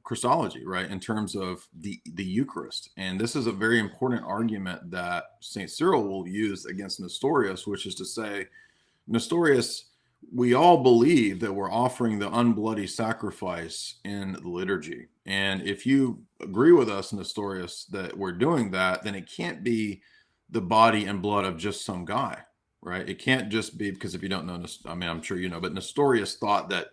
Christology, right, in terms of the Eucharist. And this is a very important argument that St. Cyril will use against Nestorius, which is to say, Nestorius, we all believe that we're offering the unbloody sacrifice in the liturgy. And if you agree with us, Nestorius, that we're doing that, then it can't be the body and blood of just some guy, right? It can't just be, because if you don't know, I mean, I'm sure you know, but Nestorius thought that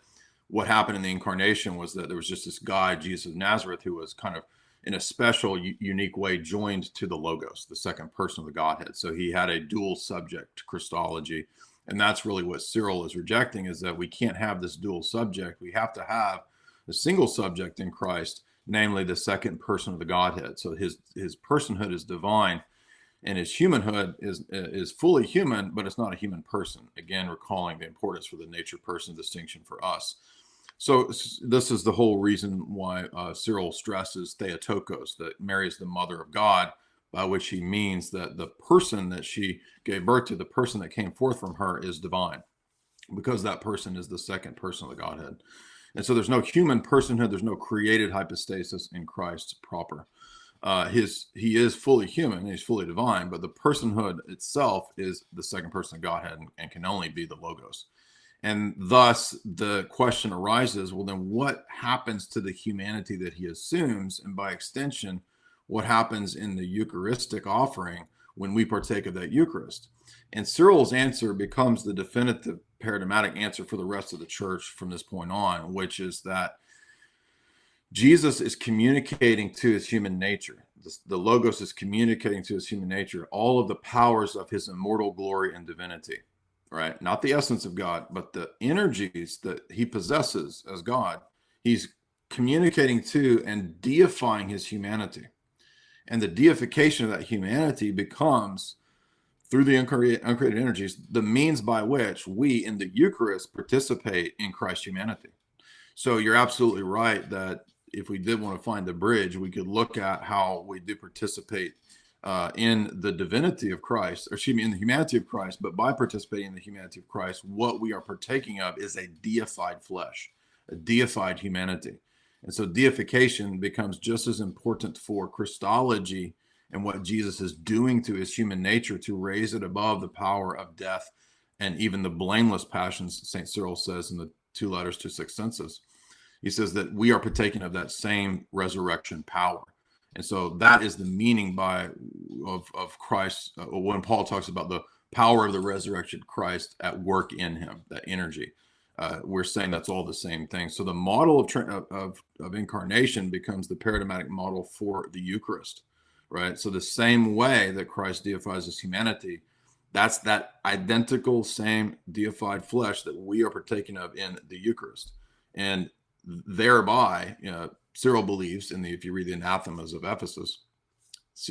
what happened in the incarnation was that there was just this guy, Jesus of Nazareth, who was kind of in a special, unique way joined to the Logos, the second person of the Godhead. So he had a dual subject Christology. And that's really what Cyril is rejecting, is that we can't have this dual subject. We have to have a single subject in Christ, namely the second person of the Godhead. So his personhood is divine, and his humanhood is fully human, but it's not a human person. Again, recalling the importance for the nature-person distinction for us. So this is the whole reason why Cyril stresses Theotokos, that Mary is the mother of God, by which he means that the person that she gave birth to, the person that came forth from her, is divine, because that person is the second person of the Godhead. And so there's no human personhood, there's no created hypostasis in Christ proper. He is fully human, he's fully divine, but the personhood itself is the second person of Godhead and can only be the Logos. And thus the question arises, well, then what happens to the humanity that he assumes? And by extension, what happens in the Eucharistic offering when we partake of that Eucharist? And Cyril's answer becomes the definitive paradigmatic answer for the rest of the church from this point on, which is that Jesus is communicating to his human nature. The Logos is communicating to his human nature all of the powers of his immortal glory and divinity, right? Not the essence of God, but the energies that he possesses as God. He's communicating to and deifying his humanity. And the deification of that humanity becomes, through the uncreated energies, the means by which we in the Eucharist participate in Christ's humanity. So you're absolutely right that if we did want to find the bridge, we could look at how we do participate in the divinity of Christ, or excuse me, in the humanity of Christ. But by participating in the humanity of Christ, what we are partaking of is a deified flesh, a deified humanity. And so deification becomes just as important for Christology and what Jesus is doing to his human nature to raise it above the power of death and even the blameless passions, St. Cyril says in the 2 letters to Sixtensis. He says that we are partaking of that same resurrection power. And so that is the meaning of Christ, when Paul talks about the power of the resurrected Christ at work in him, that energy. We're saying that's all the same thing. So the model of incarnation becomes the paradigmatic model for the Eucharist, right? So the same way that Christ deifies his humanity, that's that identical same deified flesh that we are partaking of in the Eucharist. And thereby, Cyril believes, if you read the Anathemas of Ephesus,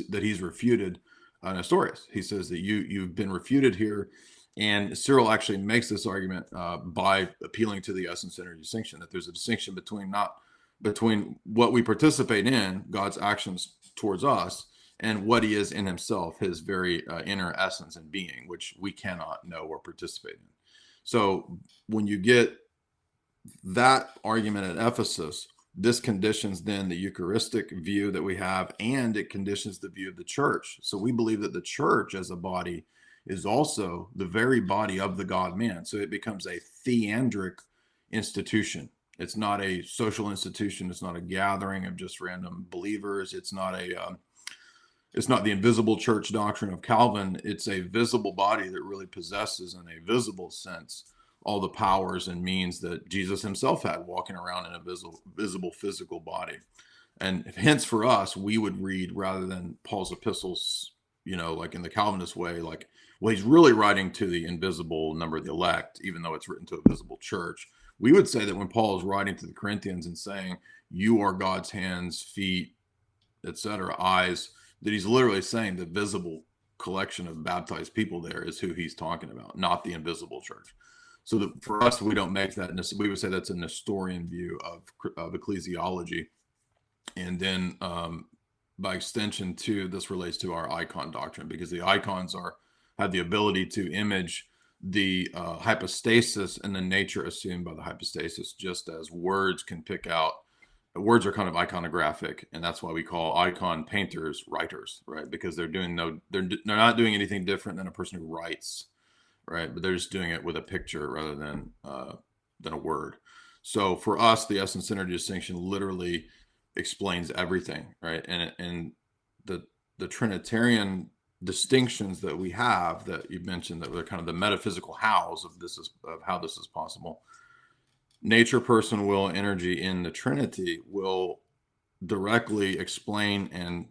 that he's refuted Nestorius. He says that you've been refuted here. And Cyril actually makes this argument by appealing to the essence energy distinction, that there's a distinction between what we participate in, God's actions towards us, and what he is in himself, his very inner essence and being, which we cannot know or participate in. So when you get that argument at Ephesus, this conditions then the Eucharistic view that we have, and it conditions the view of the church. So we believe that the church as a body is also the very body of the God-man. So it becomes a theandric institution. It's not a social institution. It's not a gathering of just random believers. It's not the invisible church doctrine of Calvin. It's a visible body that really possesses, in a visible sense, all the powers and means that Jesus himself had, walking around in a visible physical body. And hence for us, we would read, rather than Paul's epistles, like in the Calvinist way, like, well, he's really writing to the invisible number of the elect, even though it's written to a visible church. We would say that when Paul is writing to the Corinthians and saying, you are God's hands, feet, etc., eyes, that he's literally saying the visible collection of baptized people there is who he's talking about, not the invisible church. So that for us, we don't make that. We would say that's a Nestorian view of ecclesiology. And then by extension, too, this relates to our icon doctrine, because the icons have the ability to image the hypostasis and the nature assumed by the hypostasis, just as words can pick out words are kind of iconographic, and that's why we call icon painters writers, right? Because they're not doing anything different than a person who writes, right? But they're just doing it with a picture rather than a word. So for us, the essence synergy distinction literally explains everything, right? And the Trinitarian distinctions that we have that you mentioned, that were kind of the metaphysical hows of how this is possible. Nature, person, will, energy in the Trinity will directly explain and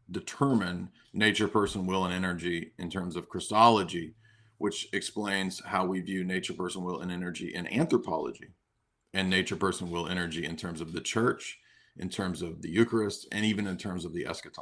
determine nature, person, will, and energy in terms of Christology, which explains how we view nature, person, will, and energy in anthropology, and nature, person, will, energy in terms of the church, in terms of the Eucharist, and even in terms of the eschaton.